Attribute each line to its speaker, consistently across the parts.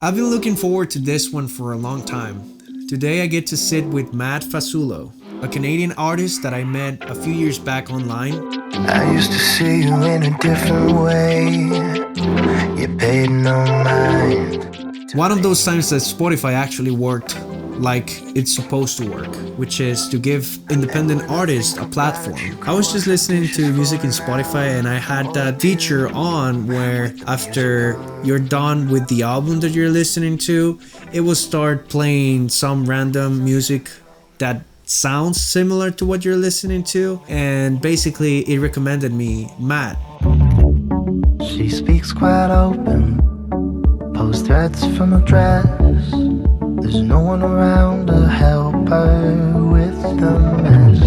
Speaker 1: I've been looking forward to this one for a long time. Today I get to sit with Matt Fasullo, a Canadian artist that I met a few years back online.
Speaker 2: I used to see you in a different way. You paid no mind.
Speaker 1: One of those times that Spotify actually worked like it's supposed to work, which is to give independent artists a platform. I was just listening to music in Spotify and I had that feature on where after you're done with the album that you're listening to, it will start playing some random music that sounds similar to what you're listening to, and basically it recommended me Matt.
Speaker 2: She speaks quite open, post threats from a dress. There's no one around to help her with the mess.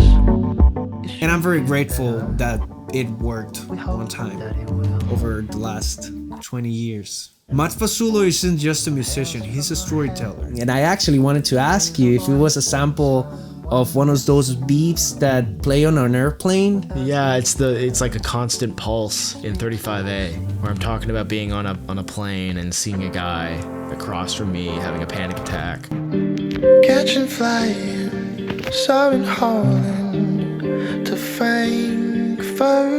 Speaker 1: And I'm very grateful that it worked one time over the last 20 years. Matt Fasullo isn't just a musician, he's a storyteller. And I actually wanted to ask you if it was a sample of one of those beeps that play on an airplane.
Speaker 3: Yeah, it's like a constant pulse in 35A, where I'm talking about being on a plane and seeing a guy across from me having a panic attack.
Speaker 2: Catching flying, soaring Holland to Frankfurt.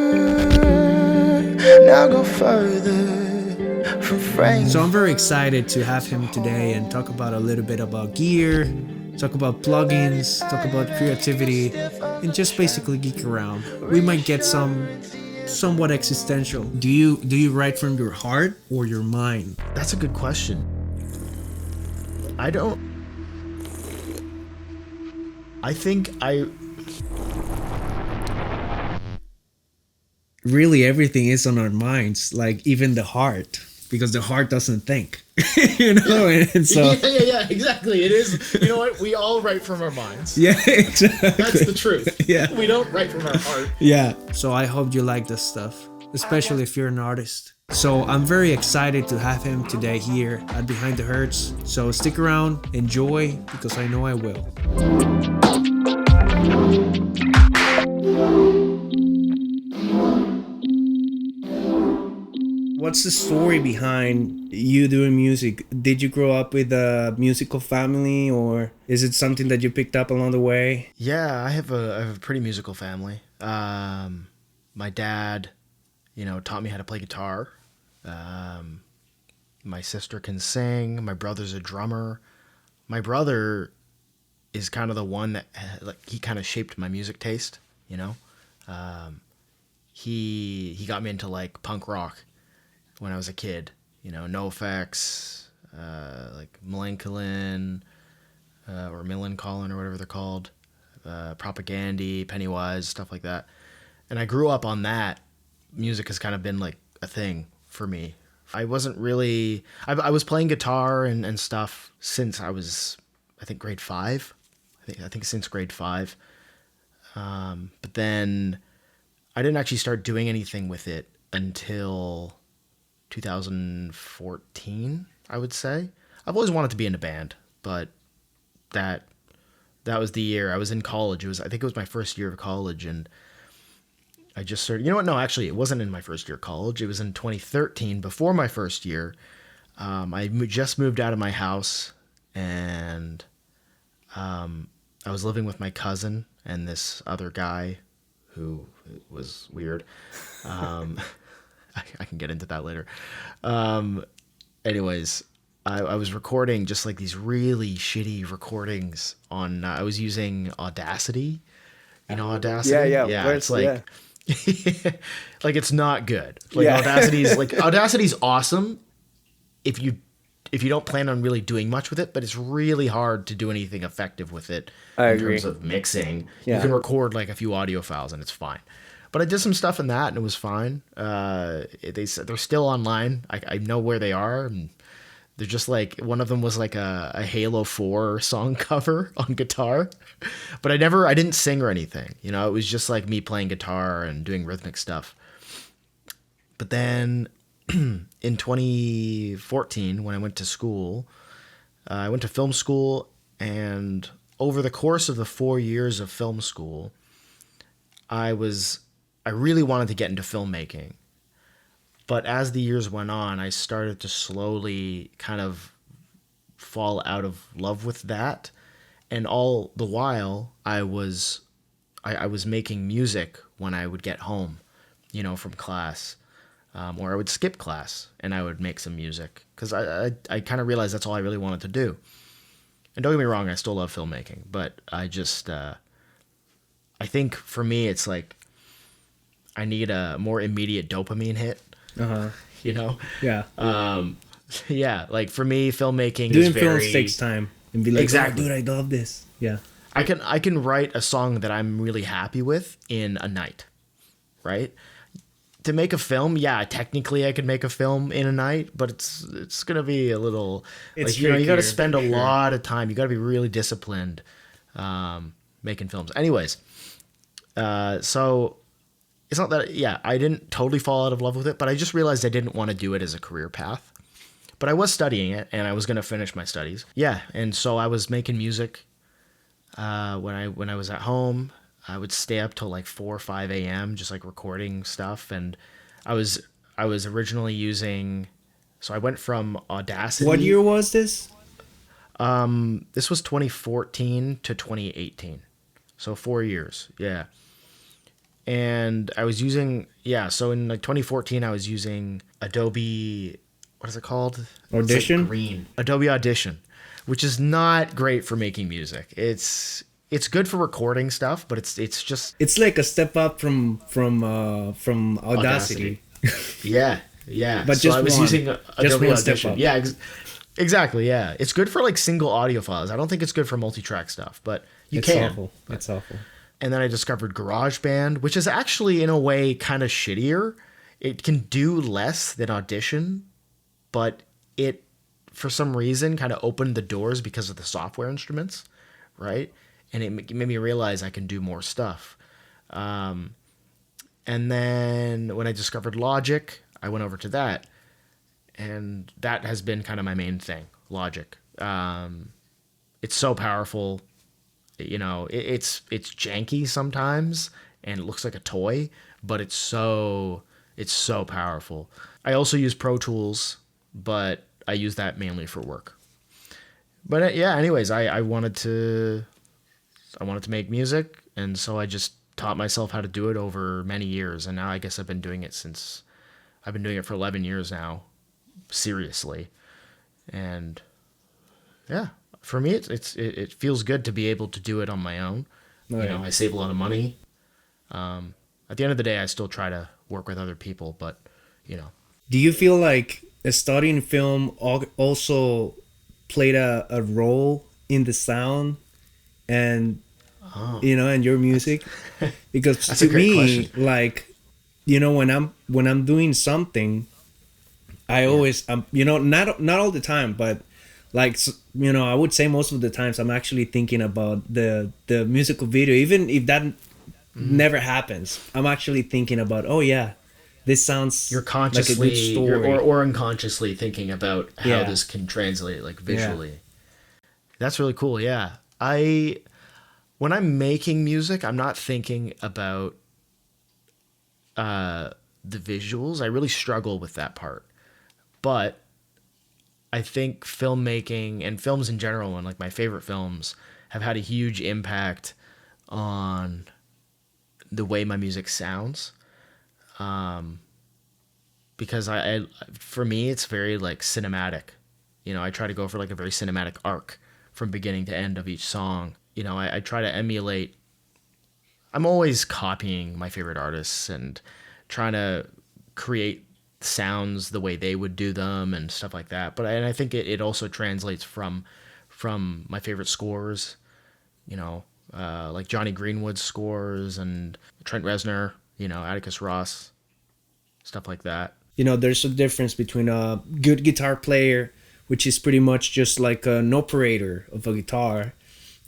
Speaker 2: Now go further from Frankfurt.
Speaker 1: So I'm very excited to have him today and talk about a little bit about gear, talk about plugins, talk about creativity, and just basically geek around. We might get somewhat existential. Do you write from your heart or your mind?
Speaker 3: That's a good question.
Speaker 1: Really, everything is on our minds, like even the heart, because the heart doesn't think. And so
Speaker 3: yeah, exactly. It is. You know what? We all write from our minds.
Speaker 1: yeah, exactly.
Speaker 3: That's the truth.
Speaker 1: Yeah.
Speaker 3: We don't write from our heart.
Speaker 1: Yeah. So I hope you like this stuff, especially if you're an artist. So I'm very excited to have him today here at Behind the Hertz. So stick around, enjoy, because I know I will. What's the story behind you doing music? Did you grow up with a musical family, or is it something that you picked up along the way?
Speaker 3: Yeah, I have a pretty musical family. My dad, taught me how to play guitar. My sister can sing. My brother's a drummer. My brother is kind of the one that he kind of shaped my music taste. He got me into like punk rock when I was a kid. NoFX, like Melancholy, or Millencolin, or whatever they're called, Propagandy, Pennywise, stuff like that. And I grew up on that. Music has kind of been like a thing for me. I wasn't really... I was playing guitar and stuff since I was, I think, grade 5. I think since grade 5. But then I didn't actually start doing anything with it until 2014, I would say. I've always wanted to be in a band, but that was the year I was in college. I think it was my first year of college, and I just started. You know what? No, actually, it wasn't in my first year of college. It was in 2013, before my first year. I just moved out of my house, and I was living with my cousin and this other guy who was weird. I can get into that later. Anyways, I was recording just like these really shitty recordings on. I was using Audacity. Audacity.
Speaker 4: Yeah.
Speaker 3: It's like, like it's not good. Like Audacity's awesome if you don't plan on really doing much with it, but it's really hard to do anything effective with it in terms of mixing.
Speaker 4: Yeah.
Speaker 3: You can record like a few audio files and it's fine. But I did some stuff in that and it was fine. They're still online. I know where they are. And they're just like, one of them was like a Halo 4 song cover on guitar. But I didn't sing or anything. It was just like me playing guitar and doing rhythmic stuff. But then in 2014, when I went to school, I went to film school, and over the course of the 4 years of film school, I really wanted to get into filmmaking. But as the years went on, I started to slowly kind of fall out of love with that. And all the while I was making music when I would get home, from class, or I would skip class and I would make some music because I kind of realized that's all I really wanted to do. And don't get me wrong, I still love filmmaking, but I just, I think for me, it's like I need a more immediate dopamine hit,
Speaker 1: Yeah.
Speaker 3: Yeah, like for me, filmmaking
Speaker 1: Doing
Speaker 3: is very...
Speaker 1: films takes time. And be like,
Speaker 3: Exactly.
Speaker 1: oh, dude, I love this. Yeah.
Speaker 3: I can write a song that I'm really happy with in a night, right? To make a film, yeah, technically I could make a film in a night, but it's gonna be a little,
Speaker 1: It's
Speaker 3: you got to
Speaker 1: trickier,
Speaker 3: spend a
Speaker 1: for sure.
Speaker 3: lot of time. You got to be really disciplined making films. Anyways, so it's not that, yeah, I didn't totally fall out of love with it, but I just realized I didn't want to do it as a career path. But I was studying it, and I was gonna finish my studies. Yeah, and so I was making music when I was at home. I would stay up till like 4 or 5 a.m. just like recording stuff, and I was originally using. So I went from Audacity.
Speaker 1: What year was this?
Speaker 3: This was 2014 to 2018, so 4 years. Yeah, and I was using So in like 2014, I was using Adobe. What is it called?
Speaker 1: Audition?
Speaker 3: It's like green. Adobe Audition, which is not great for making music. It's good for recording stuff, but it's just...
Speaker 1: It's like a step up from Audacity.
Speaker 3: Yeah.
Speaker 1: But
Speaker 3: so
Speaker 1: just
Speaker 3: I was
Speaker 1: one.
Speaker 3: using
Speaker 1: Just
Speaker 3: Adobe
Speaker 1: one step
Speaker 3: Audition.
Speaker 1: up.
Speaker 3: Yeah, exactly. Yeah, it's good for like single audio files. I don't think it's good for multi-track stuff, but
Speaker 1: It's
Speaker 3: can.
Speaker 1: awful. It's awful.
Speaker 3: And then I discovered GarageBand, which is actually in a way kind of shittier. It can do less than Audition, but it, for some reason, kind of opened the doors because of the software instruments, right? And it made me realize I can do more stuff. And then when I discovered Logic, I went over to that. And that has been kind of my main thing, Logic. It's so powerful. It's janky sometimes, and it looks like a toy, but it's so powerful. I also use Pro Tools, but I use that mainly for work. But yeah, anyways, I wanted to make music, and so I just taught myself how to do it over many years, and now I guess I've been doing it for 11 years now, seriously. And yeah, for me it feels good to be able to do it on my own.
Speaker 1: Right.
Speaker 3: I save a lot of money. At the end of the day, I still try to work with other people, but
Speaker 1: Do you feel like studying film also played a role in the sound and and your music? Because
Speaker 3: That's
Speaker 1: to
Speaker 3: a great
Speaker 1: me,
Speaker 3: question.
Speaker 1: like, when I'm doing something, I always not all the time, but like, I would say most of the times I'm actually thinking about the musical video, even if that never happens. I'm actually thinking about, oh yeah, this sounds
Speaker 3: you're consciously
Speaker 1: like a good story.
Speaker 3: or unconsciously thinking about how
Speaker 1: Yeah.
Speaker 3: this can translate like visually. That's really cool. Yeah. When I'm making music, I'm not thinking about the visuals. I really struggle with that part. But I think filmmaking and films in general, and like my favorite films, have had a huge impact on the way my music sounds. Because for me, it's very like cinematic. I try to go for like a very cinematic arc from beginning to end of each song. I try to emulate. I'm always copying my favorite artists and trying to create sounds the way they would do them and stuff like that. But I think it also translates from my favorite scores, like Johnny Greenwood's scores and Trent Reznor, Atticus Ross, stuff like that.
Speaker 1: There's a difference between a good guitar player, which is pretty much just like an operator of a guitar,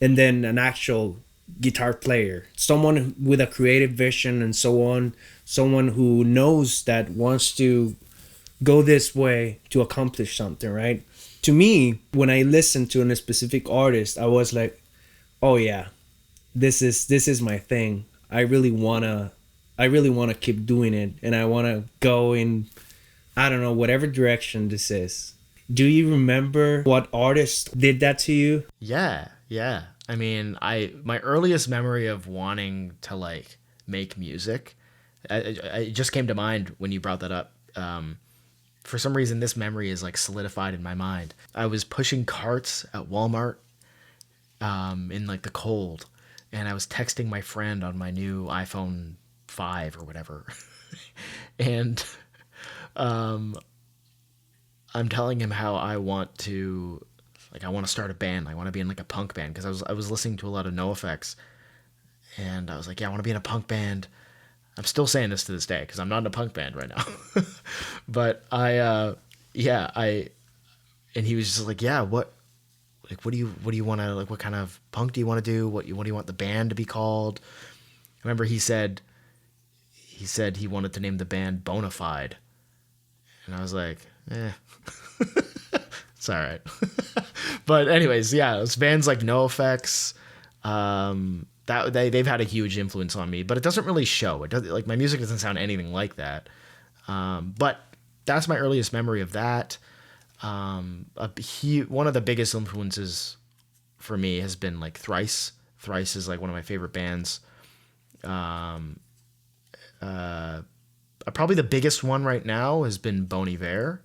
Speaker 1: and then an actual guitar player, someone with a creative vision and so on, someone who knows that wants to go this way to accomplish something, right? To me, when I listened to a specific artist, I was like, oh yeah, this is my thing. I really wanna keep doing it, and I wanna go in, I don't know, whatever direction this is. Do you remember what artist did that to you?
Speaker 3: Yeah, yeah. I mean, my earliest memory of wanting to like make music, it just came to mind when you brought that up. For some reason, this memory is like solidified in my mind. I was pushing carts at Walmart in like the cold, and I was texting my friend on my new iPhone 5 or whatever, and I'm telling him how I want to, like, I want to start a band. I want to be in like a punk band because I was listening to a lot of NoFX, and I was like, yeah, I want to be in a punk band. I'm still saying this to this day because I'm not in a punk band right now. But and he was just like, yeah, what do you want to, like, what kind of punk do you want to do? What do you want the band to be called? I remember he said he wanted to name the band Bonafide. And I was like, it's all right. But anyways, yeah, it's bands like NoFX, that they've had a huge influence on me, but it doesn't really show. It doesn't, like, my music doesn't sound anything like that. But that's my earliest memory of that. One of the biggest influences for me has been like Thrice. Thrice is like one of my favorite bands. Probably the biggest one right now has been Bon Iver.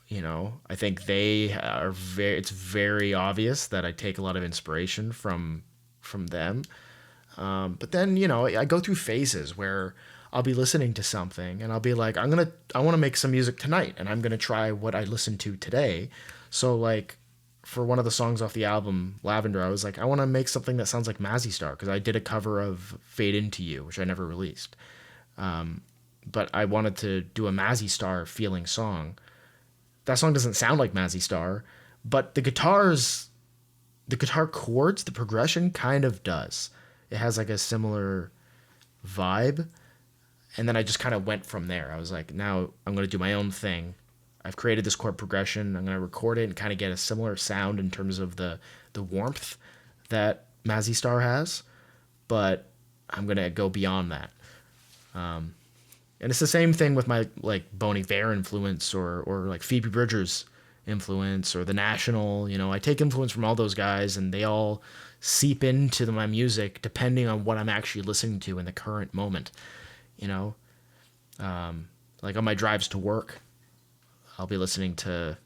Speaker 3: You know, I think it's very obvious that I take a lot of inspiration from them. But then, you know, I go through phases where I'll be listening to something and I'll be like, I want to make some music tonight, and I'm going to try what I listened to today. So like for one of the songs off the album Lavender, I was like, I want to make something that sounds like Mazzy Star, because I did a cover of Fade Into You, which I never released. But I wanted to do a Mazzy Star feeling song. That song doesn't sound like Mazzy Star, but the guitar chords, the progression kind of does. It has like a similar vibe. And then I just kind of went from there. I was like, now I'm going to do my own thing. I've created this chord progression. I'm going to record it and kind of get a similar sound in terms of the warmth that Mazzy Star has. But I'm going to go beyond that. And it's the same thing with my like Bon Iver influence or like Phoebe Bridgers influence or The National. You know, I take influence from all those guys, and they all seep into my music depending on what I'm actually listening to in the current moment. You know, like on my drives to work, I'll be listening to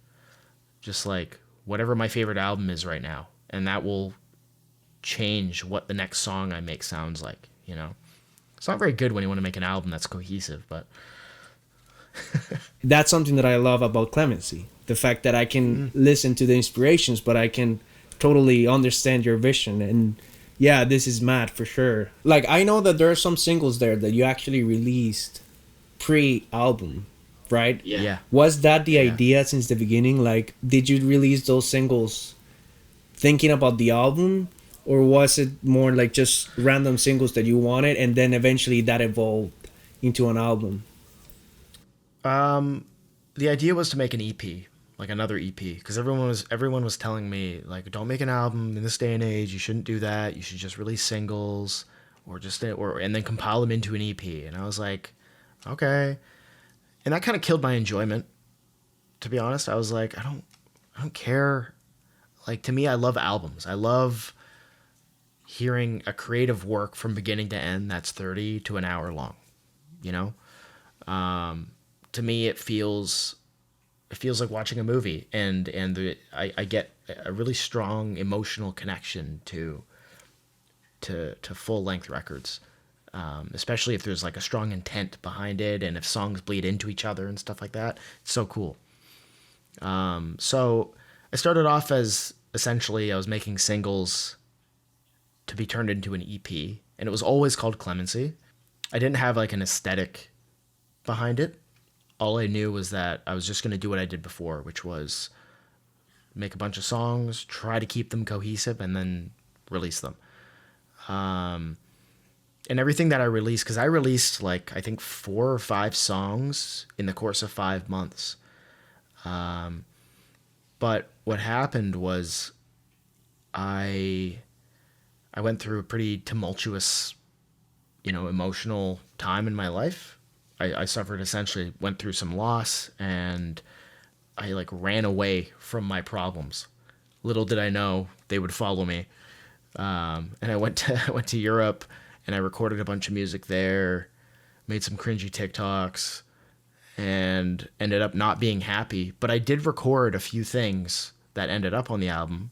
Speaker 3: just like whatever my favorite album is right now, and that will change what the next song I make sounds like, you know. It's not very good when you want to make an album that's cohesive, but
Speaker 1: that's something that I love about Clemency. The fact that I can listen to the inspirations, but I can totally understand your vision. And yeah, this is Matt for sure. Like, I know that there are some singles there that you actually released pre-album, right?
Speaker 3: Yeah.
Speaker 1: Was that the idea since the beginning? Like, did you release those singles thinking about the album? Or was it more like just random singles that you wanted, and then eventually that evolved into an album?
Speaker 3: The idea was to make an EP, like another EP, because everyone was telling me, like, don't make an album in this day and age. You shouldn't do that. You should just release singles, and then compile them into an EP. And I was like, okay. And that kind of killed my enjoyment, to be honest. I was like, I don't care. Like, to me, I love albums. I love hearing a creative work from beginning to end that's 30 to an hour long, you know. To me, it feels like watching a movie, and I get a really strong emotional connection to full length records, especially if there's like a strong intent behind it, and if songs bleed into each other and stuff like that. It's so cool. So I started off as essentially I was making singles to be turned into an EP, and it was always called Clemency. I didn't have like an aesthetic behind it. All I knew was that I was just going to do what I did before, which was make a bunch of songs, try to keep them cohesive, and then release them. And everything that I released, because I released like, I think 4 or 5 songs in the course of 5 months. But what happened was I went through a pretty tumultuous, you know, emotional time in my life. I suffered, essentially went through some loss, and I like ran away from my problems. Little did I know they would follow me. And I went to Europe, and I recorded a bunch of music there, made some cringy TikToks, and ended up not being happy. But I did record a few things that ended up on the album.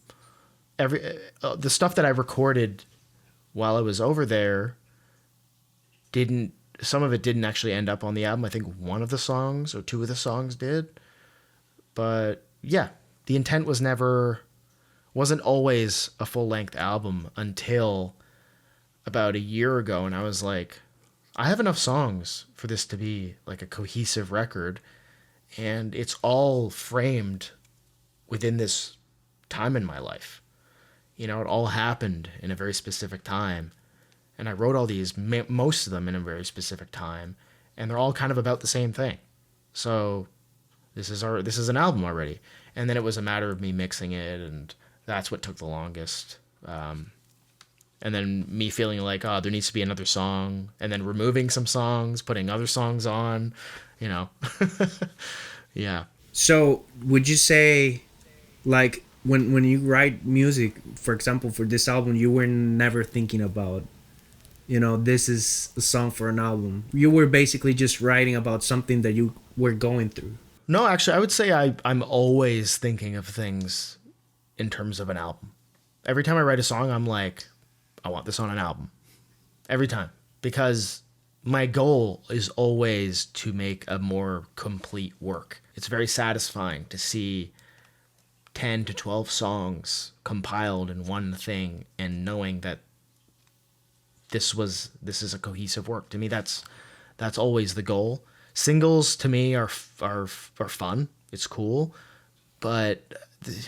Speaker 3: The stuff that I recorded while I was over there some of it didn't actually end up on the album. I think one of the songs or two of the songs did. But yeah, the intent wasn't always a full-length album until about a year ago, and I was like, I have enough songs for this to be like a cohesive record, and it's all framed within this time in my life. You know, it all happened in a very specific time, and I wrote all these, most of them in a very specific time, and they're all kind of about the same thing. So this is an album already. And then it was a matter of me mixing it, and that's what took the longest. And then me feeling like, oh, there needs to be another song, and then removing some songs, putting other songs on, you know. Yeah.
Speaker 1: So would you say, like, when you write music, for example, for this album, you were never thinking about, you know, this is a song for an album? You were basically just writing about something that you were going through.
Speaker 3: No, actually, I would say I'm always thinking of things in terms of an album. Every time I write a song, I'm like, I want this on an album. Every time. Because my goal is always to make a more complete work. It's very satisfying to see 10 to 12 songs compiled in one thing and knowing that this is a cohesive work. To me, that's always the goal. Singles to me are fun. It's cool, but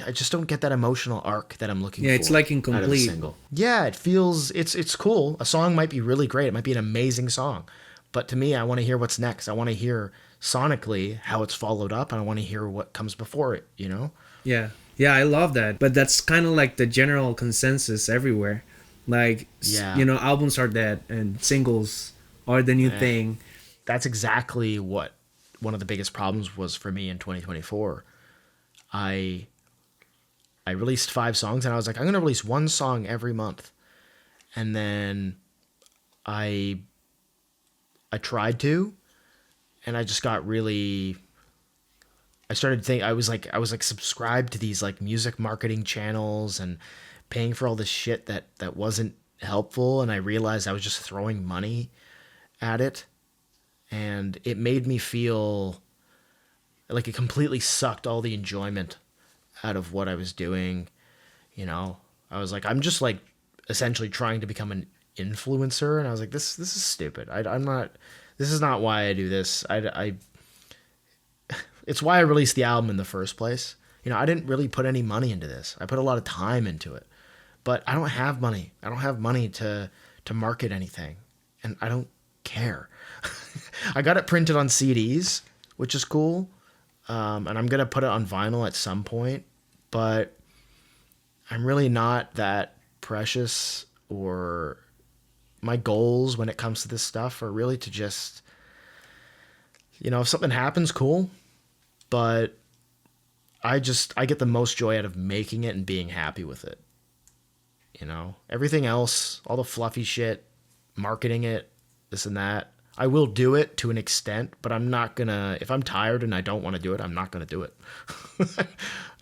Speaker 3: I just don't get that emotional arc that I'm looking for.
Speaker 1: Yeah, it's like incomplete.
Speaker 3: Out of a single. Yeah, it feels it's cool. A song might be really great. It might be an amazing song, but to me, I want to hear what's next. I want to hear sonically how it's followed up, and I want to hear what comes before it. You know?
Speaker 1: Yeah, I love that. But that's kind of like the general consensus everywhere. Like,
Speaker 3: yeah.
Speaker 1: You know, albums are dead and singles are the new thing.
Speaker 3: That's exactly what one of the biggest problems was for me in 2024. I released 5 songs, and I was like, I'm going to release one song every month. And then I tried to, and I just got really, I started thinking, I was like subscribed to these like music marketing channels and paying for all this shit that wasn't helpful. And I realized I was just throwing money at it. And it made me feel like it completely sucked all the enjoyment out of what I was doing. You know, I was like, I'm just like essentially trying to become an influencer. And I was like, this is stupid. I'm not, this is not why I do this. It's why I released the album in the first place. You know, I didn't really put any money into this. I put a lot of time into it, but I don't have money. I don't have money to market anything, and I don't care. I got it printed on CDs, which is cool. And I'm going to put it on vinyl at some point, but I'm really not that precious, or my goals when it comes to this stuff are really to just, you know, if something happens, cool. But I get the most joy out of making it and being happy with it. You know, everything else, all the fluffy shit, marketing it, this and that, I will do it to an extent, but I'm not gonna, if I'm tired and I don't want to do it, I'm not gonna do it.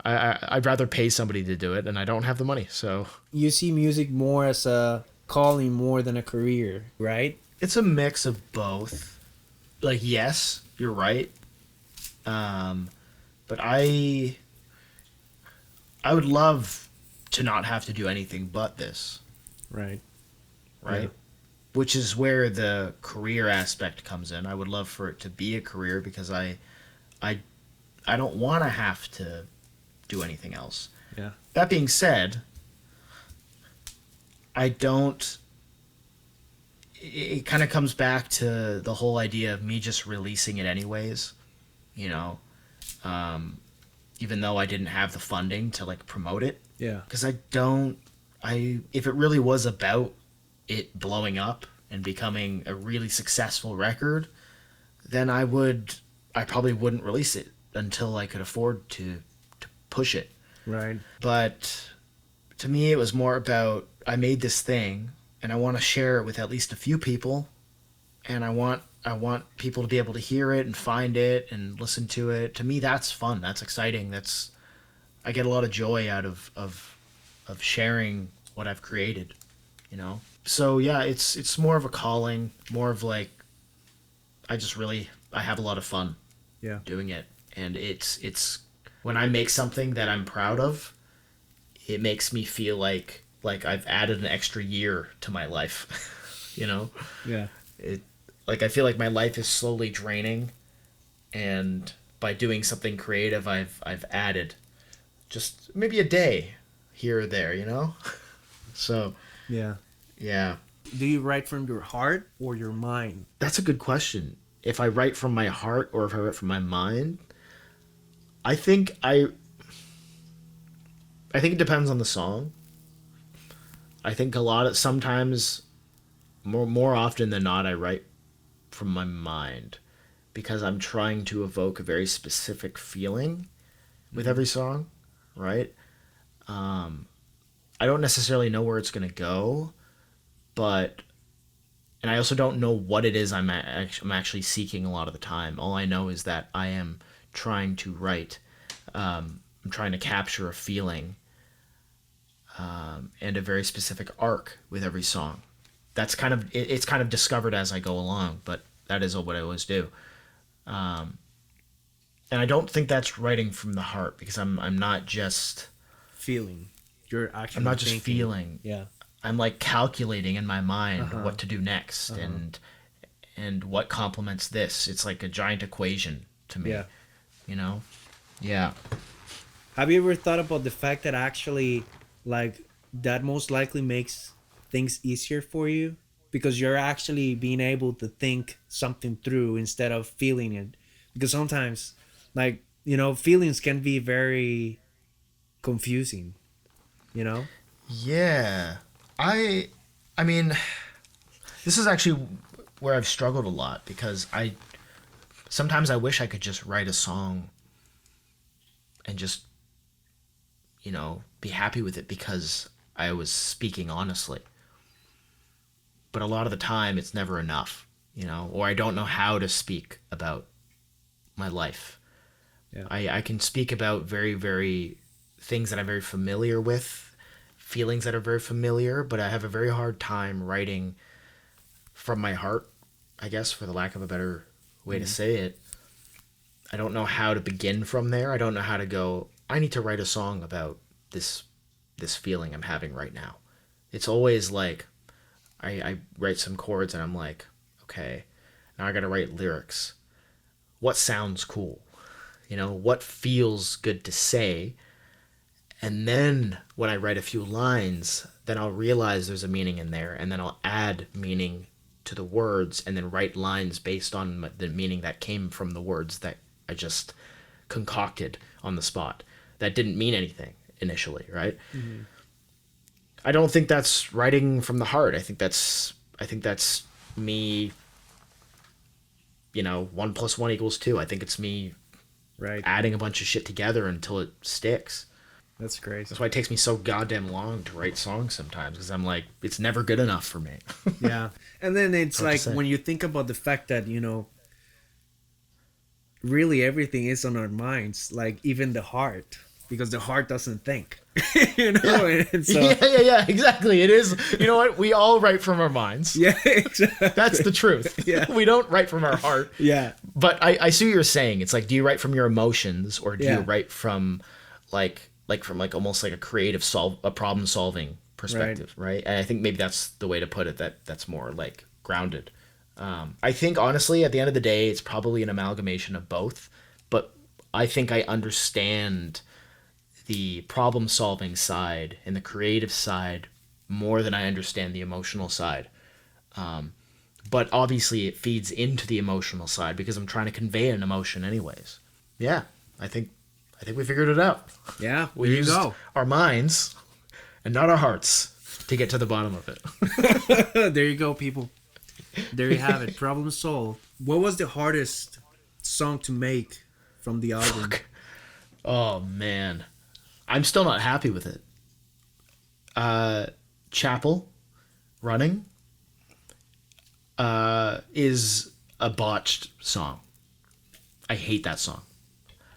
Speaker 3: I'd rather pay somebody to do it, and I don't have the money, so.
Speaker 1: You see music more as a calling more than a career, right?
Speaker 3: It's a mix of both. Like, yes, you're right. But I would love to not have to do anything but this.
Speaker 1: Right.
Speaker 3: Right? Yeah. Which is where the career aspect comes in. I would love for it to be a career, because I don't want to have to do anything else.
Speaker 1: Yeah.
Speaker 3: That being said, it kind of comes back to the whole idea of me just releasing it anyways, you know, even though I didn't have the funding to like promote it.
Speaker 1: Yeah. Because
Speaker 3: if it really was about it blowing up and becoming a really successful record, then I probably wouldn't release it until I could afford to push it.
Speaker 1: Right.
Speaker 3: But to me, it was more about, I made this thing and I want to share it with at least a few people, and I want people to be able to hear it and find it and listen to it. To me, that's fun. That's exciting. I get a lot of joy out of sharing what I've created, you know? So yeah, it's more of a calling, more of like, I have a lot of fun doing it. And it's when I make something that I'm proud of, it makes me feel like I've added an extra year to my life, you know?
Speaker 1: Yeah.
Speaker 3: I feel like my life is slowly draining, and by doing something creative, I've added just maybe a day here or there, you know? So, yeah.
Speaker 1: Do you write from your heart or your mind?
Speaker 3: That's a good question. If I write from my heart or if I write from my mind, I think it depends on the song. I think sometimes more often than not, I write from my mind because I'm trying to evoke a very specific feeling with every song, right? I don't necessarily know where it's going to go, and I also don't know what it is I'm actually seeking a lot of the time. All I know is that I am trying to write. I'm trying to capture a feeling and a very specific arc with every song. It's kind of discovered as I go along, but that is what I always do. And I don't think that's writing from the heart, because I'm not just
Speaker 1: feeling. You're actually
Speaker 3: I'm not just
Speaker 1: thinking.
Speaker 3: feeling.
Speaker 1: Yeah.
Speaker 3: I'm like calculating in my mind what to do next and what complements this. It's like a giant equation to me.
Speaker 1: Yeah.
Speaker 3: You know? Yeah.
Speaker 1: Have you ever thought about the fact that actually, like, that most likely makes things easier for you? Because you're actually being able to think something through instead of feeling it. Because sometimes, like, you know, feelings can be very confusing, you know?
Speaker 3: Yeah. I mean, this is actually where I've struggled a lot, because sometimes I wish I could just write a song and just, you know, be happy with it because I was speaking honestly. But a lot of the time it's never enough, you know, or I don't know how to speak about my life.
Speaker 1: Yeah.
Speaker 3: I can speak about very, very things that I'm very familiar with, feelings that are very familiar, but I have a very hard time writing from my heart, I guess, for the lack of a better way to say it. I don't know how to begin from there. I don't know how to go, I need to write a song about this feeling I'm having right now. It's always like, I write some chords and I'm like, okay, now I gotta write lyrics. What sounds cool? You know, what feels good to say? And then when I write a few lines, then I'll realize there's a meaning in there, and then I'll add meaning to the words and then write lines based on the meaning that came from the words that I just concocted on the spot. That didn't mean anything initially, right? Mm-hmm. I don't think that's writing from the heart. I think that's me, you know, 1 + 1 = 2. I think it's me adding a bunch of shit together until it sticks.
Speaker 1: That's great.
Speaker 3: That's why it takes me so goddamn long to write songs sometimes, because I'm like, it's never good enough for me.
Speaker 1: Yeah. And then it's like, when you think about the fact that, you know, really everything is on our minds, like even the heart, because the heart doesn't think. You know?
Speaker 3: Yeah.
Speaker 1: And so,
Speaker 3: yeah, exactly. It is, you know what? We all write from our minds.
Speaker 1: Yeah, exactly.
Speaker 3: That's the truth.
Speaker 1: Yeah.
Speaker 3: We don't write from our heart.
Speaker 1: Yeah.
Speaker 3: But I see what you're saying. It's like, do you write from your emotions, or do you write from from almost like a creative a problem solving perspective, right? And I think maybe that's the way to put it, that's more like grounded. I think honestly, at the end of the day, it's probably an amalgamation of both, but I think I understand the problem solving side and the creative side more than I understand the emotional side. But obviously it feeds into the emotional side because I'm trying to convey an emotion anyways. Yeah, I think we figured it out.
Speaker 1: Yeah,
Speaker 3: we used our minds and not our hearts to get to the bottom of it.
Speaker 1: There you go, people. There you have it. Problem solved. What was the hardest song to make from the album.
Speaker 3: Fuck. Oh man, I'm still not happy with it. Chapel Running is a botched song. I hate that song.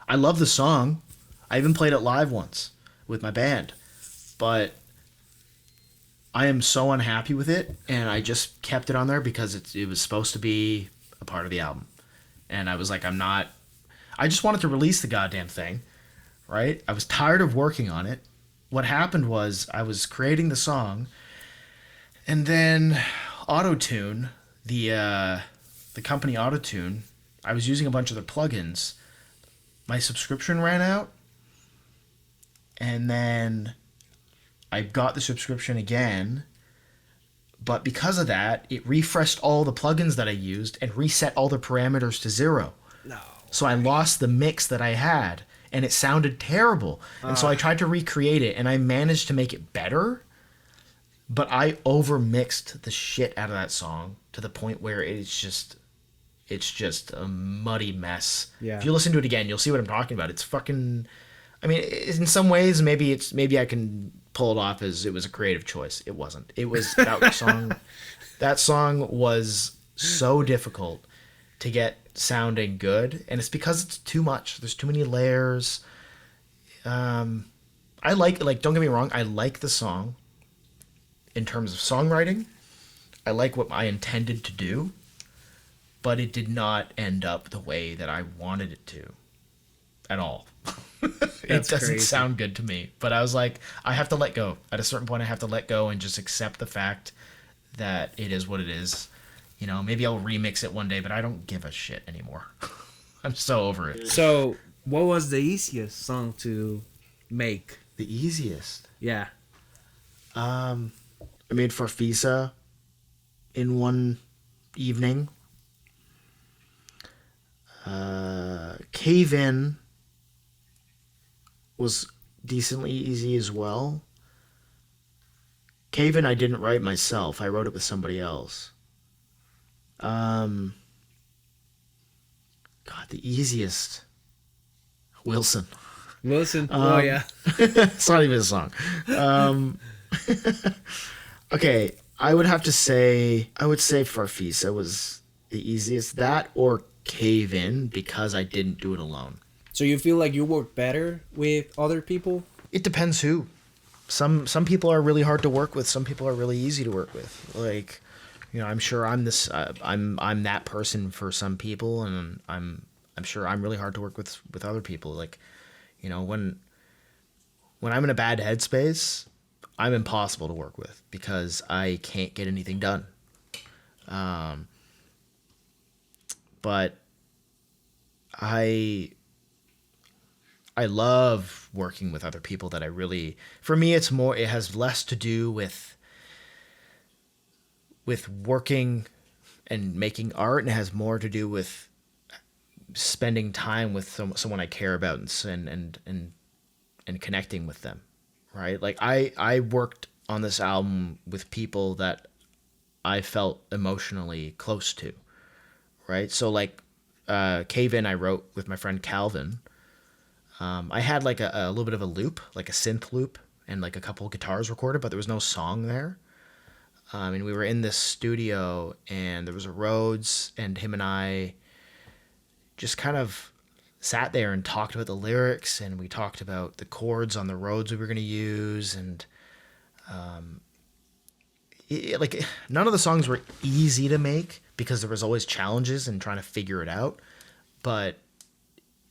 Speaker 3: I love the song. I even played it live once with my band, but I am so unhappy with it, and I just kept it on there because it was supposed to be a part of the album. And I was like, I just wanted to release the goddamn thing, right? I was tired of working on it. What happened was I was creating the song, and then Autotune, the company Autotune, I was using a bunch of their plugins. My subscription ran out, and then I got the subscription again, but because of that, it refreshed all the plugins that I used and reset all the parameters to 0.
Speaker 1: No.
Speaker 3: So I lost the mix that I had, and it sounded terrible. And so I tried to recreate it, and I managed to make it better, but I overmixed the shit out of that song to the point where it's just a muddy mess.
Speaker 1: Yeah.
Speaker 3: If you listen to it again, you'll see what I'm talking about. It's fucking... I mean, in some ways, maybe I can pull it off as it was a creative choice. It wasn't. It was that song. That song was so difficult to get sounding good, and it's because it's too much. There's too many layers. I like don't get me wrong, I like the song in terms of songwriting. I like what I intended to do, but it did not end up the way that I wanted it to at all. It doesn't
Speaker 1: crazy.
Speaker 3: sound good to me, but I was like, I have to let go. At a certain point, I have to let go and just accept the fact that it is what it is. You know, maybe I'll remix it one day, but I don't give a shit anymore. I'm so over it.
Speaker 1: So, what was the easiest song to make?
Speaker 3: The easiest.
Speaker 1: Yeah.
Speaker 3: I made Farfisa in one evening. Cave In was decently easy as well. Cave In I didn't write myself. I wrote it with somebody else. God, the easiest. Wilson.
Speaker 1: Oh, yeah.
Speaker 3: It's not even a song. Okay, I would say Farfisa was the easiest. That or Cave In, because I didn't do it alone.
Speaker 1: So you feel like you work better with other people?
Speaker 3: It depends who. Some people are really hard to work with. Some people are really easy to work with. Like, you know, I'm sure I'm that person for some people, and I'm sure I'm really hard to work with other people. Like, you know, when I'm in a bad headspace, I'm impossible to work with because I can't get anything done. But I love working with other people that for me, it has less to do with working and making art, and it has more to do with spending time with someone I care about and connecting with them. Right? Like I worked on this album with people that I felt emotionally close to. Right? So like Cave In I wrote with my friend Calvin. I had like a little bit of a loop, like a synth loop, and like a couple of guitars recorded, but there was no song there. And we were in this studio, and there was a Rhodes, and him and I just kind of sat there and talked about the lyrics, and we talked about the chords on the Rhodes we were going to use, and like none of the songs were easy to make because there was always challenges in trying to figure it out. But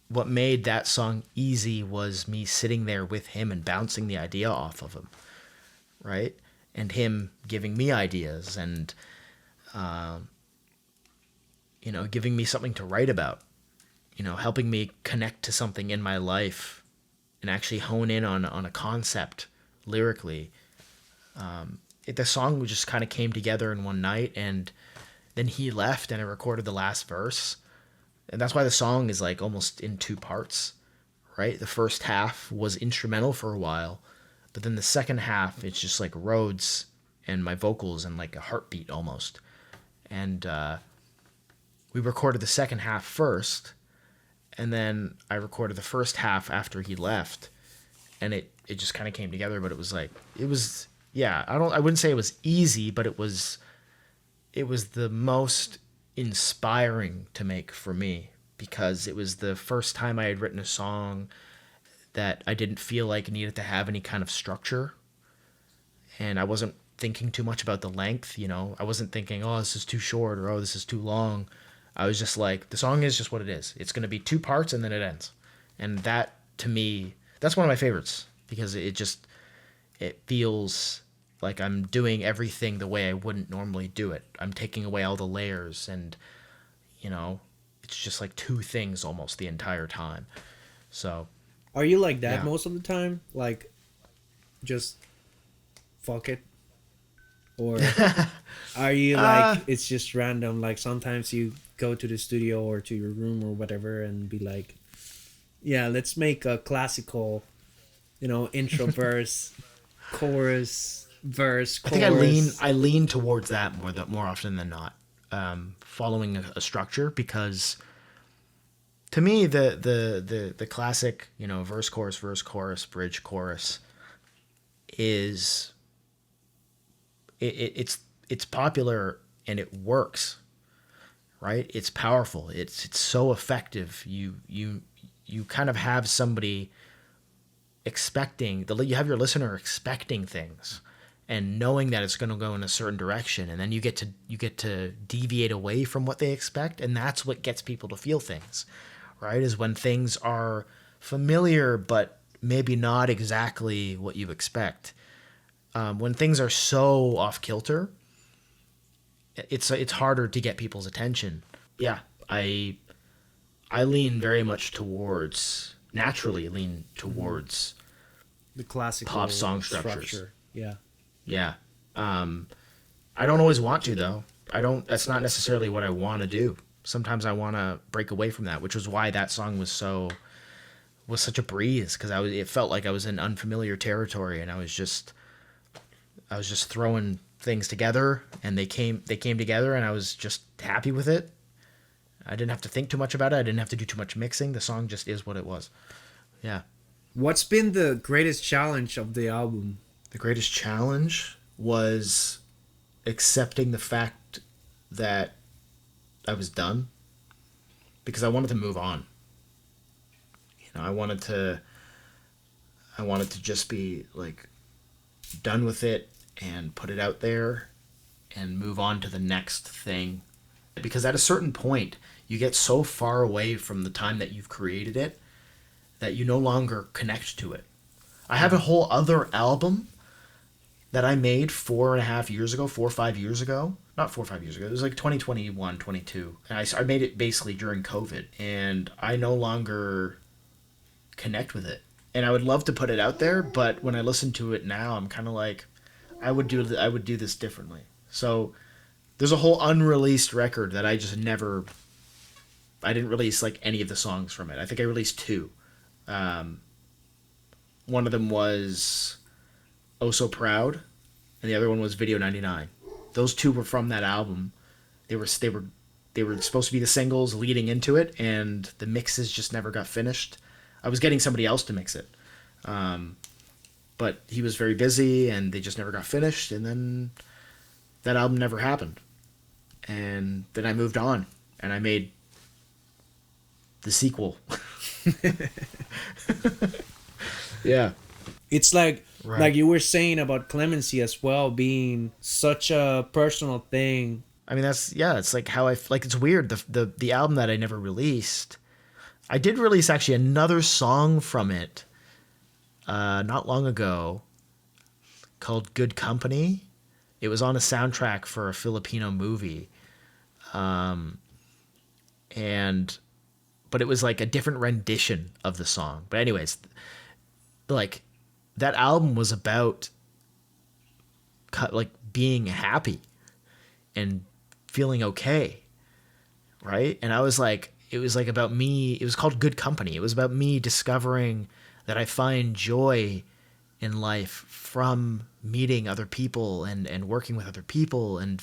Speaker 3: what made that song easy was me sitting there with him and bouncing the idea off of him, right? And him giving me ideas and, you know, giving me something to write about, you know, helping me connect to something in my life and actually hone in on a concept lyrically. The song just kind of came together in one night, and then he left and I recorded the last verse. And that's why the song is like almost in two parts, right? The first half was instrumental for a while, but then the second half, it's just like Rhodes and my vocals and like a heartbeat almost. And we recorded the second half first, And then I recorded the first half after he left, and it just kind of came together. But it was yeah, I wouldn't say it was easy, but it was the most inspiring to make for me, because it was the first time I had written a song that I didn't feel like it needed to have any kind of structure, and I wasn't thinking too much about the length. I wasn't thinking, oh, this is too short, or oh, this is too long. I was just like, the song is just what it is. It's going to be 2 parts and then it ends. And that, to me, that's one of my favorites, because it feels like I'm doing everything the way I wouldn't normally do it. I'm taking away all the layers, and, it's just like 2 things almost the entire time. So.
Speaker 1: Are you like that
Speaker 3: Yeah.
Speaker 1: most of the time? Like, just fuck it? Or are you like, it's just random? Like, sometimes you go to the studio or to your room or whatever and be like, yeah, let's make a classical, intro, verse, chorus, verse, chorus.
Speaker 3: I think I lean towards that more often than not, following a structure, because to me the classic, verse, chorus, bridge, chorus is it's popular and it works, right? It's powerful. It's so effective. You kind of have somebody expecting, you have your listener expecting things and knowing that it's going to go in a certain direction, and then you get to deviate away from what they expect, and that's what gets people to feel things, right? Is when things are familiar but maybe not exactly what you expect. When things are so off kilter, it's harder to get people's attention. Yeah, I naturally lean towards
Speaker 1: the classical
Speaker 3: pop song structures.
Speaker 1: structure. Yeah.
Speaker 3: Yeah. I don't always want to, though. That's not necessarily what I want to do. Sometimes I want to break away from that, which was why that song was such a breeze, because it felt like I was in unfamiliar territory, and I was just throwing things together, and they came together, and I was just happy with it. I didn't have to think too much about it. I didn't have to do too much mixing. The song just is what it was. Yeah.
Speaker 1: What's been the greatest challenge of the album?
Speaker 3: The greatest challenge was accepting the fact that I was done, because I wanted to move on. I wanted to just be like done with it and put it out there and move on to the next thing. Because at a certain point, you get so far away from the time that you've created it that you no longer connect to it. I have a whole other album that I made 4 or 5 years ago. Not 4 or 5 years ago. It was like 2021, 22. And I made it basically during COVID. And I no longer connect with it. And I would love to put it out there, but when I listen to it now, I'm kind of like, I would do this differently. So there's a whole unreleased record that I didn't release like any of the songs from it. I think I released 2. One of them was Oh So Proud, and the other one was Video 99. Those 2 were from that album. They were supposed to be the singles leading into it, and the mixes just never got finished. I was getting somebody else to mix it, but he was very busy, and they just never got finished, and then that album never happened. And then I moved on, and I made the sequel. Yeah.
Speaker 1: It's like
Speaker 3: Right.
Speaker 1: like you were saying about Clemency as well, being such a personal thing.
Speaker 3: I mean, it's like how it's weird. The album that I never released, I did release actually another song from it not long ago called Good Company. It was on a soundtrack for a Filipino movie. But it was like a different rendition of the song. But anyways, like that album was about like being happy and feeling okay, right? And I was like, it was like about me. It was called Good Company. It was about me discovering that I find joy in life from meeting other people and working with other people and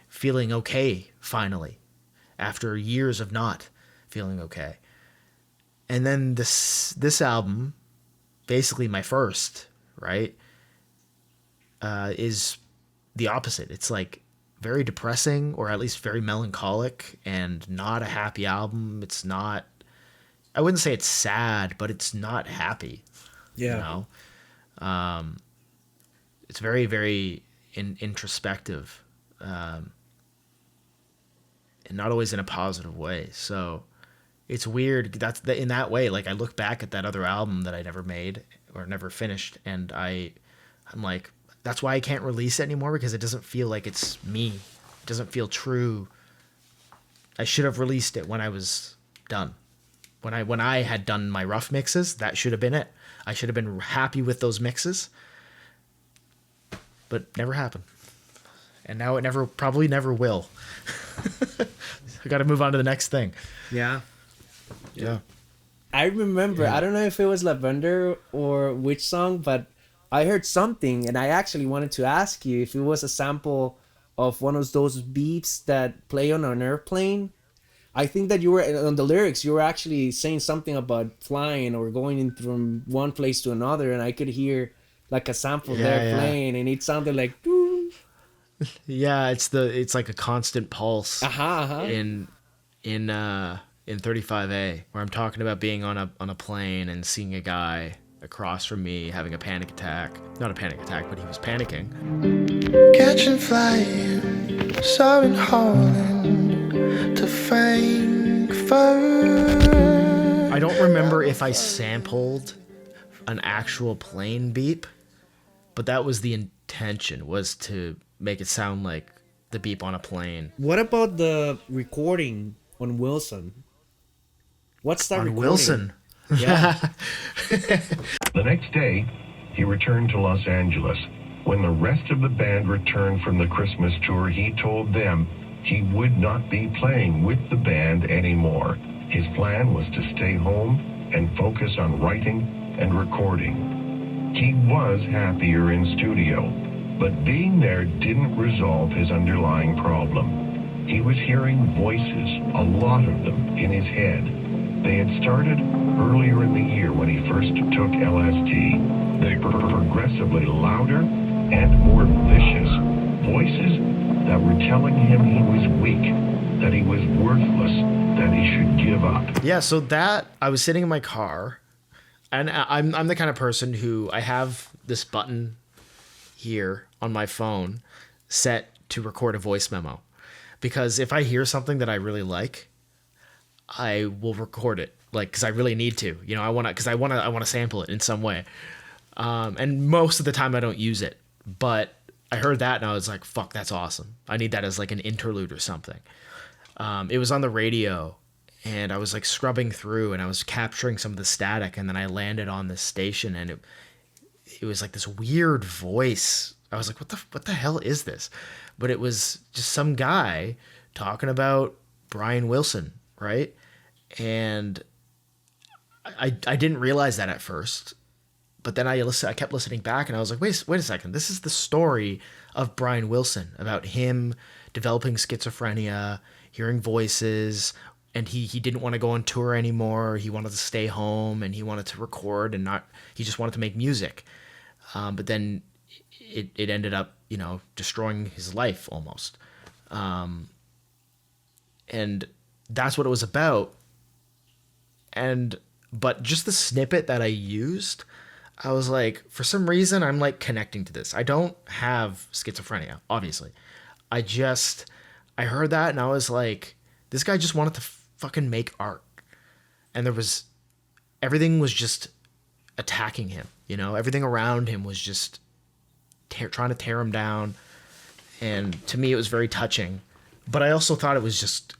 Speaker 3: feeling okay finally after years of not feeling okay. And then this album, basically my first, right, is the opposite. It's like very depressing, or at least very melancholic, and not a happy album. It's not, I wouldn't say it's sad, but it's not happy.
Speaker 1: Yeah.
Speaker 3: You know? It's very, very introspective, and not always in a positive way. So it's weird. In that way, like, I look back at that other album that I never made or never finished, and I'm like, that's why I can't release it anymore, because it doesn't feel like it's me. It doesn't feel true. I should have released it when I was done. When I had done my rough mixes, that should have been it. I should have been happy with those mixes. But never happened. And now it probably never will. I got to move on to the next thing.
Speaker 1: Yeah.
Speaker 3: Yeah.
Speaker 1: I remember, I don't know if it was Lavender or which song, but I heard something, and I actually wanted to ask you if it was a sample of one of those beeps that play on an airplane. I think that you were, on the lyrics, you were actually saying something about flying or going in from one place to another, and I could hear like a sample playing, and it sounded like... Doo.
Speaker 3: Yeah, it's like a constant pulse in 35A, where I'm talking about being on a plane and seeing a guy across from me having a panic attack. Not a panic attack, but he was panicking.
Speaker 2: Catching flying, soaring Holland to Frankfurt.
Speaker 3: I don't remember if I sampled an actual plane beep, but that was the intention, was to make it sound like the beep on a plane.
Speaker 1: What about the recording on Wilson? What's that recording?
Speaker 3: Wilson?
Speaker 1: Yeah.
Speaker 4: The next day, he returned to Los Angeles. When the rest of the band returned from the Christmas tour, he told them he would not be playing with the band anymore. His plan was to stay home and focus on writing and recording. He was happier in studio, but being there didn't resolve his underlying problem. He was hearing voices, a lot of them, in his head. They had started earlier in the year when he first took LSD. They were progressively louder and more vicious. Voices that were telling him he was weak, that he was worthless, that he should give up.
Speaker 3: Yeah, so that, I was sitting in my car, and I'm the kind of person who, I have this button here on my phone set to record a voice memo. Because if I hear something that I really like, I will record it, like, because I really need to, you know, I want to sample it in some way, and most of the time I don't use it, but I heard that and I was like, fuck, that's awesome. I need that as like an interlude or something. It was on the radio, and I was like scrubbing through, and I was capturing some of the static, and then I landed on this station, and it was like this weird voice. I was like, what the hell is this? But it was just some guy talking about Brian Wilson, right? And I didn't realize that at first, but then I kept listening back, and I was like, wait a second, this is the story of Brian Wilson, about him developing schizophrenia, hearing voices, and he didn't want to go on tour anymore. He wanted to stay home, and he wanted to record, and he just wanted to make music. But then it ended up, you know, destroying his life almost. And that's what it was about. But just the snippet that I used, I was like, for some reason, I'm like connecting to this. I don't have schizophrenia, obviously. I heard that, and I was like, this guy just wanted to fucking make art. And everything was just attacking him, you know? Everything around him was just trying to tear him down. And to me, it was very touching. But I also thought it was just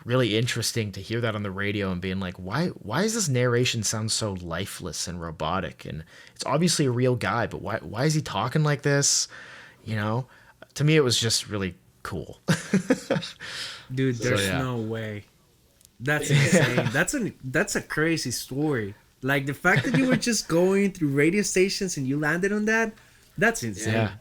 Speaker 3: really interesting to hear that on the radio and being like, why does this narration sound so lifeless and robotic? And it's obviously a real guy, but why is he talking like this? You know, to me, it was just really cool.
Speaker 1: Dude, there's no way. That's insane. That's a crazy story. Like, the fact that you were just going through radio stations and you landed on that's insane. Yeah.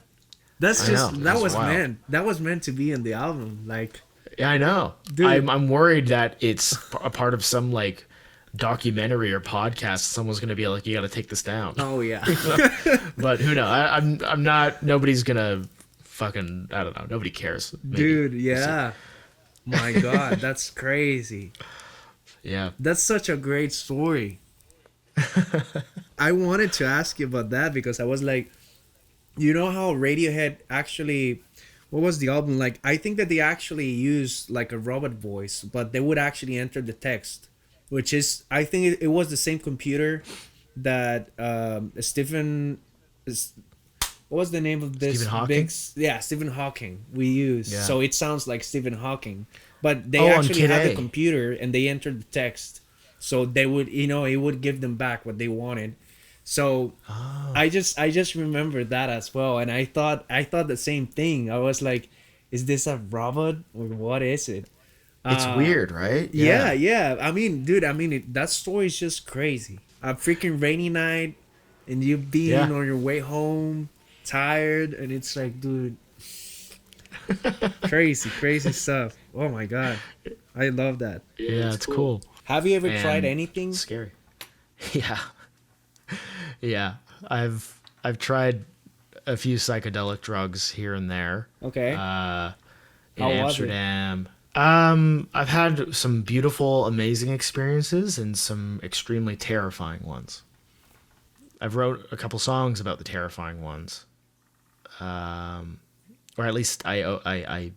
Speaker 1: That was meant to be in the album. Like,
Speaker 3: yeah, I know. Dude. I'm worried that it's a part of some like documentary or podcast, someone's gonna be like, "You got to take this down."
Speaker 1: Oh yeah.
Speaker 3: But who knows? I'm not. Nobody's gonna fucking. I don't know. Nobody cares. Maybe.
Speaker 1: Dude,
Speaker 3: We'll see.
Speaker 1: yeah. My God, that's crazy.
Speaker 3: Yeah.
Speaker 1: That's such a great story. I wanted to ask you about that because I was like, you know how Radiohead actually, what was the album like? I think that they actually used like a robot voice, but they would actually enter the text, which is, I think it was the same computer that Stephen, what was the name of this?
Speaker 3: Stephen Hawking?
Speaker 1: Stephen Hawking we use.
Speaker 3: Yeah.
Speaker 1: So it sounds like Stephen Hawking, but they
Speaker 3: Oh, on
Speaker 1: actually
Speaker 3: Kid
Speaker 1: had the
Speaker 3: A.
Speaker 1: computer and they entered the text. So they would, it would give them back what they wanted. So I just remember that as well, and I thought the same thing. I was like, is this a robot or what is it?
Speaker 3: It's weird, right?
Speaker 1: Yeah. I mean, dude, that story is just crazy. A freaking rainy night, and you being on your way home, tired, and it's like, dude, crazy stuff. Oh my God, I love that.
Speaker 3: Yeah, it's cool.
Speaker 1: Have you ever
Speaker 3: And
Speaker 1: tried anything?
Speaker 3: Scary. Yeah. Yeah. I've tried a few psychedelic drugs here and there.
Speaker 1: Okay.
Speaker 3: In
Speaker 1: How was it?
Speaker 3: Amsterdam. I've had some beautiful, amazing experiences and some extremely terrifying ones. I've wrote a couple songs about the terrifying ones. Or at least I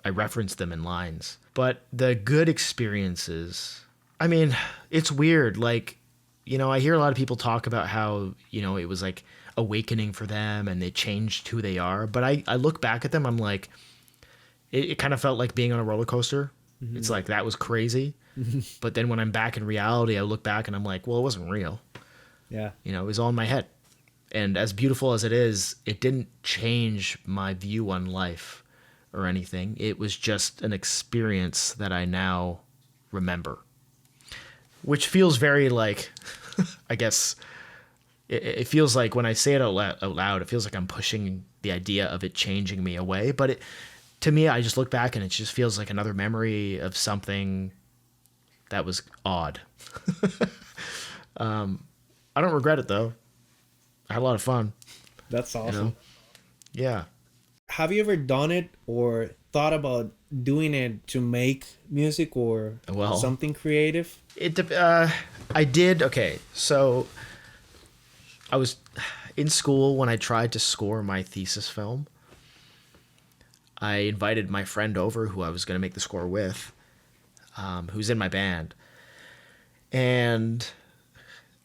Speaker 3: reference them in lines. But the good experiences, I mean, it's weird. Like, I hear a lot of people talk about how, it was like awakening for them and they changed who they are. But I look back at them, I'm like, it kind of felt like being on a roller coaster. Mm-hmm. It's like, that was crazy. But then when I'm back in reality, I look back and I'm like, well, it wasn't real.
Speaker 1: Yeah.
Speaker 3: It was all in my head. And as beautiful as it is, it didn't change my view on life or anything. It was just an experience that I now remember. Which feels very like, I guess, it feels like when I say it out loud, it feels like I'm pushing the idea of it changing me away. But to me, I just look back and it just feels like another memory of something that was odd. I don't regret it, though. I had a lot of fun.
Speaker 1: That's awesome.
Speaker 3: Yeah.
Speaker 1: Have you ever done it or thought about doing it to make music or something creative?
Speaker 3: I did. Okay, so I was in school when I tried to score my thesis film. I invited my friend over who I was going to make the score with, who's in my band. And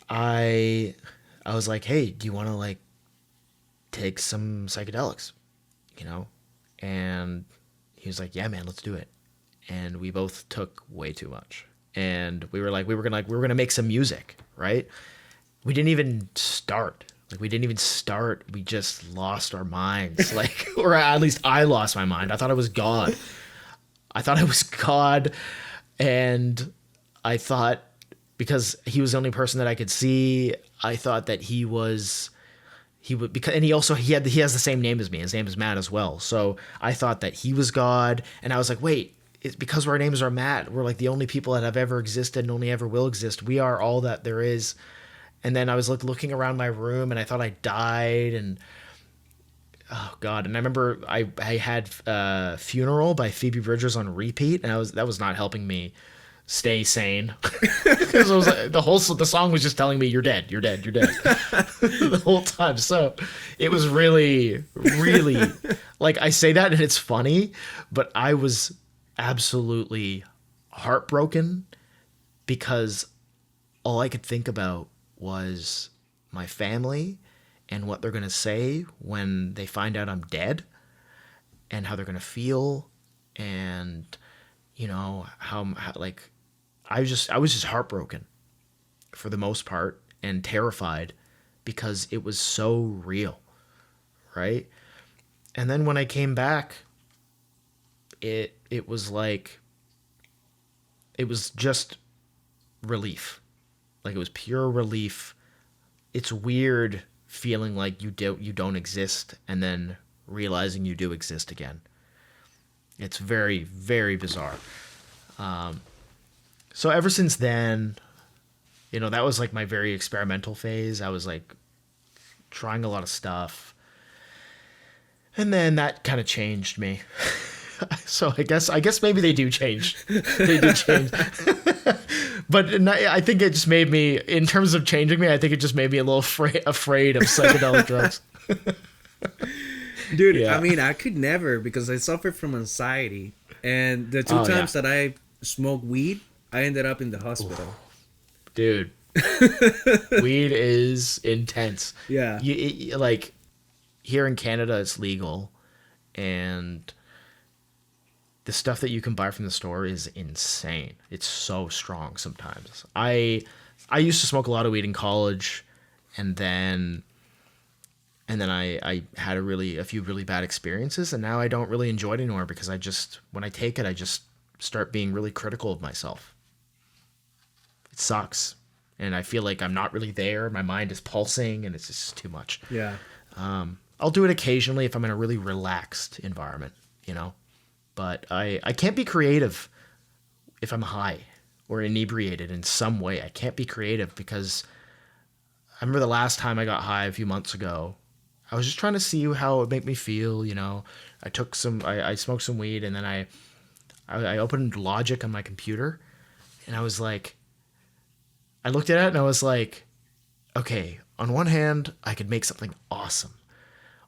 Speaker 3: I was like, hey, do you want to like take some psychedelics? And he was like, yeah, man, let's do it. And we both took way too much. And we were gonna make some music, right? We didn't even start. We just lost our minds. Or at least I lost my mind. I thought I was God. And I thought, because he was the only person that I could see, I thought that he has the same name as me. His name is Matt as well. So I thought that he was God. And I was like, wait, it's because our names are Matt. We're like the only people that have ever existed and only ever will exist. We are all that there is. And then I was like looking around my room and I thought I died. And oh God. And I remember I had Funeral by Phoebe Bridgers on repeat. And that was not helping me stay sane. Because it was like, the song was just telling me, you're dead the whole time. So it was really, really, like, I say that and it's funny, but I was absolutely heartbroken because all I could think about was my family and what they're going to say when they find out I'm dead and how they're going to feel. And, how like, I was just heartbroken for the most part and terrified because it was so real, right? And then when I came back, it was like, it was just relief. Like, it was pure relief. It's weird feeling like you don't exist and then realizing you do exist again. It's very, very bizarre. So ever since then, that was like my very experimental phase. I was like trying a lot of stuff. And then that kind of changed me. So I guess maybe they do change. They do change. But I think it just made me, in terms of changing me, I think it just made me a little afraid of psychedelic drugs.
Speaker 1: Dude,
Speaker 3: Yeah.
Speaker 1: I mean, I could never, because I suffer from anxiety. And the two times that I smoked weed, I ended up in the hospital.
Speaker 3: Dude. Weed is intense.
Speaker 1: Yeah.
Speaker 3: Like, here in Canada, it's legal. And the stuff that you can buy from the store is insane. It's so strong sometimes. I used to smoke a lot of weed in college, and then I had a few really bad experiences, and now I don't really enjoy it anymore because when I take it, I just start being really critical of myself. It sucks. And I feel like I'm not really there. My mind is pulsing, and it's just too much.
Speaker 1: Yeah.
Speaker 3: I'll do it occasionally if I'm in a really relaxed environment, But I can't be creative if I'm high or inebriated in some way. I can't be creative because I remember the last time I got high a few months ago. I was just trying to see how it would make me feel, I smoked some weed, and then I opened Logic on my computer, and I was like, I looked at it and I was like, okay, on one hand, I could make something awesome.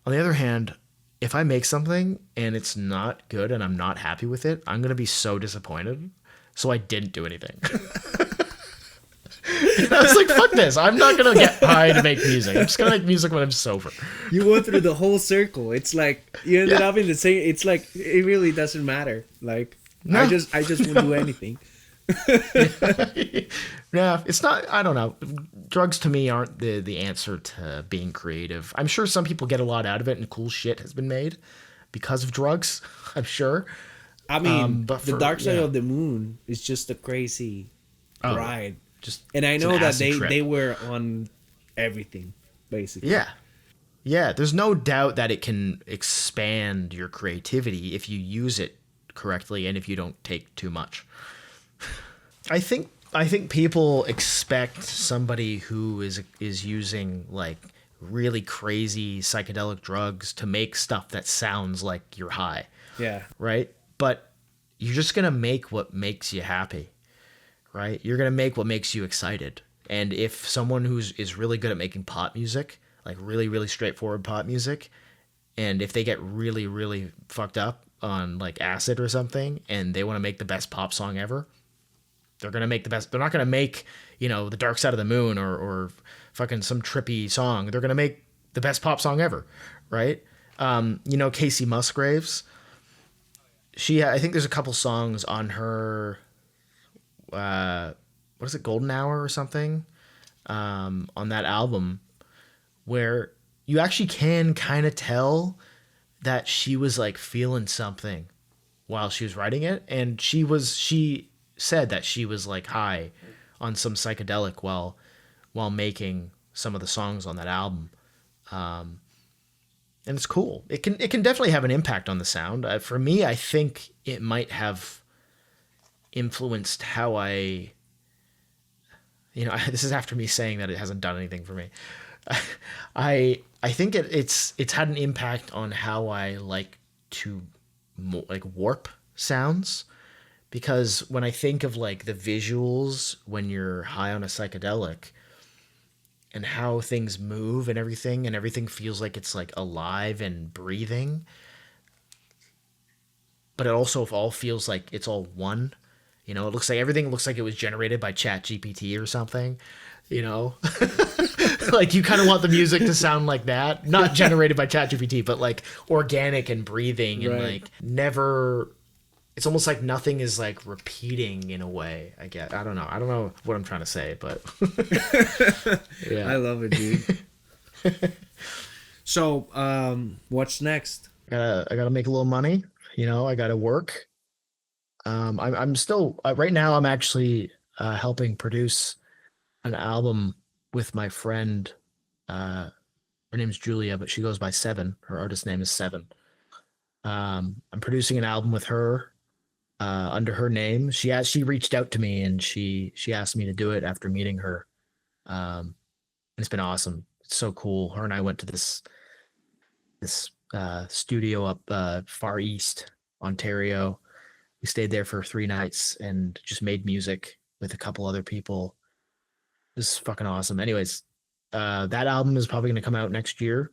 Speaker 3: On the other hand, if I make something and it's not good and I'm not happy with it, I'm going to be so disappointed. So I didn't do anything. And I was like, fuck this. I'm not going to get high to make music. I'm just going to make music when I'm sober.
Speaker 1: You went through the whole circle. It's like you ended up in the same. It's like it really doesn't matter. Like
Speaker 3: No.
Speaker 1: I just won't do anything.
Speaker 3: Yeah, it's not. I don't know. Drugs to me aren't the answer to being creative. I'm sure some people get a lot out of it, and cool shit has been made because of drugs. I'm sure.
Speaker 1: I mean,
Speaker 3: but
Speaker 1: the Dark Side of the Moon is just a crazy ride. And I know that they were on everything, basically.
Speaker 3: Yeah. There's no doubt that it can expand your creativity if you use it correctly and if you don't take too much. I think people expect somebody who is using like really crazy psychedelic drugs to make stuff that sounds like you're high.
Speaker 1: Yeah.
Speaker 3: Right? But you're just going to make what makes you happy. Right? You're going to make what makes you excited. And if someone is really good at making pop music, like really, really straightforward pop music, and if they get really, really fucked up on like acid or something, and they want to make the best pop song ever, they're going to make the best. They're not going to make, The Dark Side of the Moon or fucking some trippy song. They're going to make the best pop song ever. Right? Casey Musgraves, I think there's a couple songs on her, what is it, Golden Hour or something, on that album, where you actually can kind of tell that she was like feeling something while she was writing it, and she said that she was like high on some psychedelic while making some of the songs on that album, and it's cool. It can definitely have an impact on the sound. For me, I think it might have influenced how I this is after me saying that it hasn't done anything for me. I think it's had an impact on how I like to like warp sounds, because when I think of like the visuals when you're high on a psychedelic and how things move and everything feels like it's like alive and breathing, but it also all feels like it's all one. It looks like everything looks like it was generated by ChatGPT or something, like you kind of want the music to sound like that, not generated by ChatGPT, but like organic and breathing and like never, it's almost like nothing is like repeating in a way. I don't know what I'm trying to say, but yeah.
Speaker 1: I love it, dude. So, what's next?
Speaker 3: I gotta make a little money, I gotta work. I'm still right now. I'm actually helping produce an album with my friend. Her name's Julia, but she goes by Seven. Her artist name is Seven. I'm producing an album with her, under her name. She reached out to me and she asked me to do it after meeting her. And it's been awesome. It's so cool. Her and I went to this studio up far east Ontario. We stayed there for 3 nights and just made music with a couple other people. This is fucking awesome. Anyways, that album is probably going to come out next year.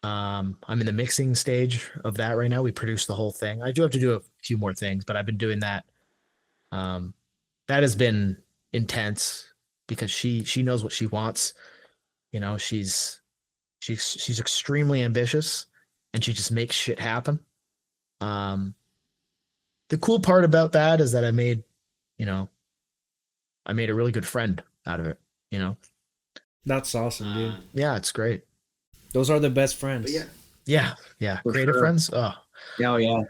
Speaker 3: I'm in the mixing stage of that right now. We produced the whole thing. I do have to do a few more things, but I've been doing that. That has been intense because she knows what she wants. You know, she's extremely ambitious and she just makes shit happen. The cool part about that is that I made a really good friend out of it, you know?
Speaker 1: That's awesome, dude.
Speaker 3: Yeah, it's great.
Speaker 1: Those are the best friends.
Speaker 3: Yeah.
Speaker 1: For
Speaker 3: Creative
Speaker 1: sure.
Speaker 3: friends. Oh
Speaker 1: yeah.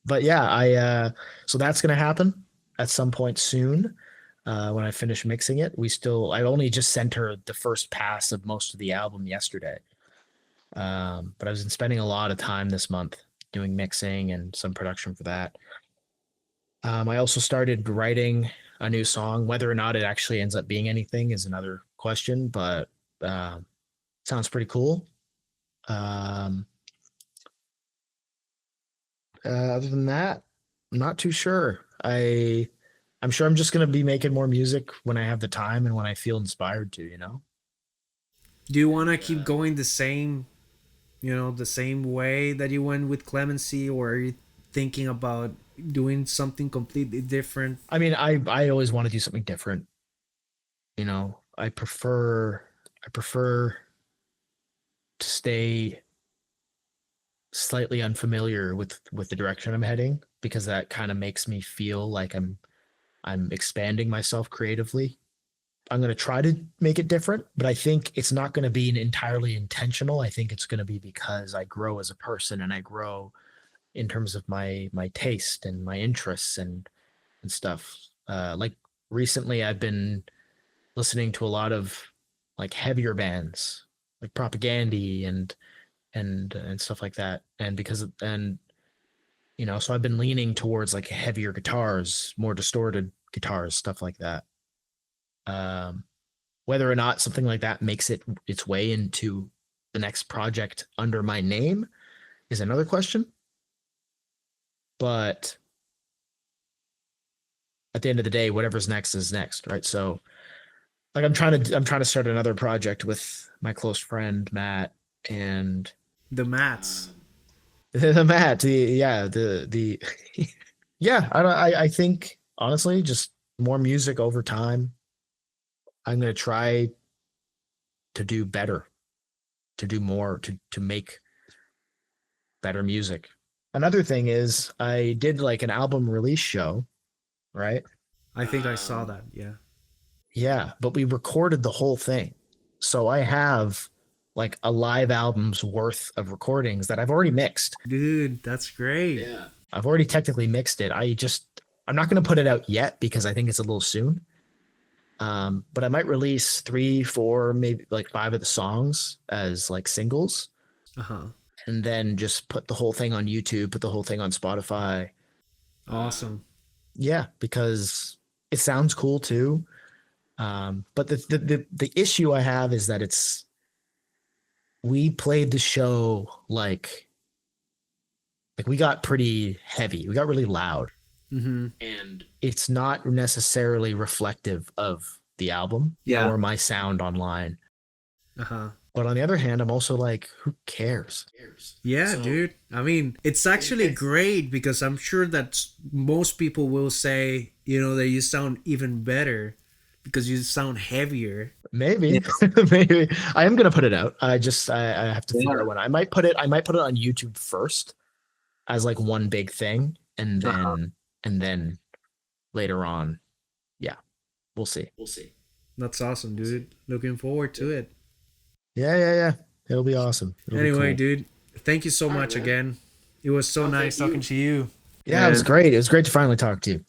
Speaker 3: But yeah, so that's going to happen at some point soon. When I finish mixing it, I only just sent her the first pass of most of the album yesterday. But I've been spending a lot of time this month doing mixing and some production for that. I also started writing a new song. Whether or not it actually ends up being anything is another question, but sounds pretty cool. Other than that, I'm not too sure. I'm sure I'm just going to be making more music when I have the time and when I feel inspired to, you know?
Speaker 1: Do you want to keep going the same way that you went with Clemency, or are you thinking about doing something completely different?
Speaker 3: I mean, I always want to do something different. You know, I prefer to stay slightly unfamiliar with the direction I'm heading, because that kind of makes me feel like I'm expanding myself creatively. I'm going to try to make it different, but I think it's not going to be entirely intentional. I think it's going to be because I grow as a person and I grow in terms of my taste and my interests and stuff. Like recently I've been listening to a lot of like heavier bands like Propagandy and stuff like that. And so I've been leaning towards like heavier guitars, more distorted guitars, stuff like that. Whether or not something like that makes its way into the next project under my name is another question. But at the end of the day, whatever's next is next, right? So like I'm trying to start another project with my close friend Matt and
Speaker 1: The Mats.
Speaker 3: the Matt. I think honestly, just more music over time. I'm going to try to do better, to do more, to make better music. Another thing is I did like an album release show, right?
Speaker 1: I think I saw that. Yeah.
Speaker 3: Yeah, but we recorded the whole thing. So I have like a live album's worth of recordings that I've already mixed.
Speaker 1: Dude, that's great.
Speaker 3: Yeah. I've already technically mixed it. I'm not going to put it out yet because I think it's a little soon. But I might release 3, 4, maybe like 5 of the songs as like singles.
Speaker 1: Uh-huh.
Speaker 3: And then just put the whole thing on YouTube, put the whole thing on Spotify.
Speaker 1: Awesome.
Speaker 3: Yeah, because it sounds cool too. But the issue I have is that we played the show like we got pretty heavy. We got really loud.
Speaker 1: Mm-hmm.
Speaker 3: And it's not necessarily reflective of the album or my sound online.
Speaker 1: Uh-huh.
Speaker 3: But on the other hand, I'm also like, who cares?
Speaker 1: Yeah, dude. I mean, it's actually great because I'm sure that most people will say, that you sound even better because you sound heavier.
Speaker 3: Maybe, maybe I am gonna put it out. I have to figure out when. I might put it on YouTube first as like one big thing, and then later on, yeah, we'll see.
Speaker 1: That's awesome, dude. Looking forward to it.
Speaker 3: Yeah. It'll be awesome.
Speaker 1: Anyway,
Speaker 3: cool.
Speaker 1: dude, thank you so much again. It was so nice talking to you.
Speaker 3: Yeah, it was great. It was great to finally talk to you.